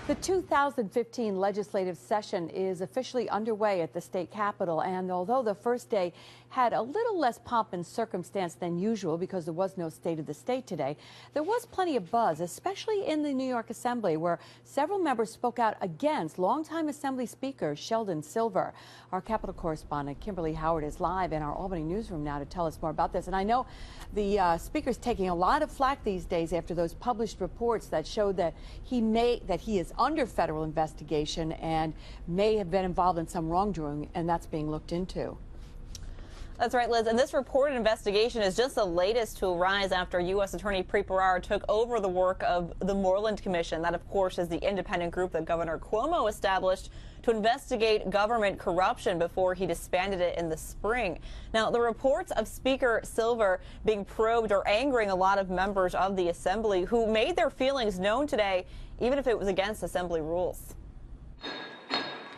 The 2015 legislative session is officially underway at the state capitol, and although the first day had a little less pomp and circumstance than usual because there was no State of the State today, there was plenty of buzz, especially in the New York Assembly, where several members spoke out against longtime Assembly Speaker Sheldon Silver. Our Capitol correspondent Kimberly Howard is live in our Albany newsroom now to tell us more about this. And I know the Speaker's taking a lot of flack these days after those published reports that showed that he is under federal investigation and may have been involved in some wrongdoing, and that's being looked into. That's right, Liz. And this reported investigation is just the latest to arise after U.S. Attorney Preet Bharara took over the work of the Moreland Commission. That, of course, is the independent group that Governor Cuomo established to investigate government corruption before he disbanded it in the spring. Now, the reports of Speaker Silver being probed are angering a lot of members of the Assembly who made their feelings known today, even if it was against Assembly rules.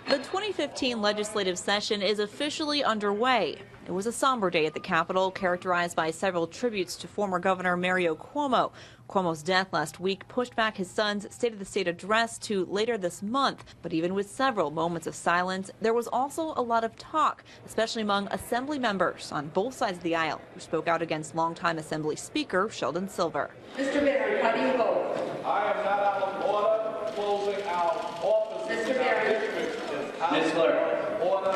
The 2015 legislative session is officially underway. It was a somber day at the Capitol, characterized by several tributes to former Governor Mario Cuomo. Cuomo's death last week pushed back his son's State of the State address to later this month. But even with several moments of silence, there was also a lot of talk, especially among Assembly members on both sides of the aisle, who spoke out against longtime Assembly Speaker Sheldon Silver. Mr. Barry, how do you vote? I am not out of order closing our offices. Mr. Barry. Ms. Clerk. Order.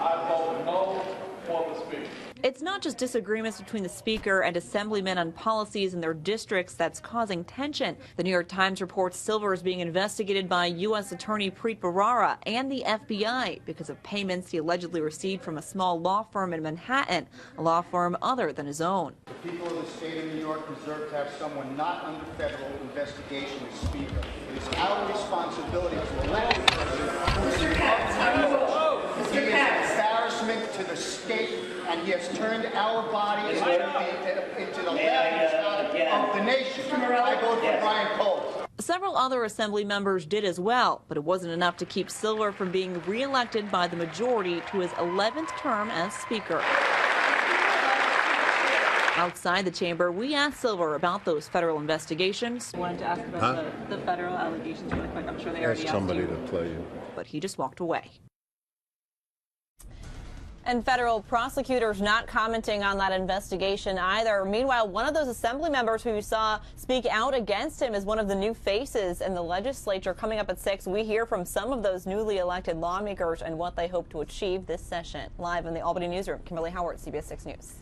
I vote no for the Speaker. It's not just disagreements between the Speaker and Assemblymen on policies in their districts that's causing tension. The New York Times reports Silver is being investigated by U.S. Attorney Preet Bharara and the FBI because of payments he allegedly received from a small law firm in Manhattan, a law firm other than his own. The people of the state of New York deserve to have someone not under federal investigation as Speaker. It is our responsibility to elect the President. Mr. Katz, how do you vote? He is an embarrassment to the state, and he has turned our body into the laughing of the nation. I vote for Brian Cole. Several other Assembly members did as well, but it wasn't enough to keep Silver from being reelected by the majority to his 11th term as Speaker. Outside the chamber, we asked Silver about those federal investigations. I wanted to ask about the federal allegations really quick. I'm sure they already asked somebody you. to play you. But he just walked away. And federal prosecutors not commenting on that investigation either. Meanwhile, one of those Assembly members who you saw speak out against him is one of the new faces in the legislature. Coming up at 6, we hear from some of those newly elected lawmakers and what they hope to achieve this session. Live in the Albany newsroom, Kimberly Howard, CBS 6 News.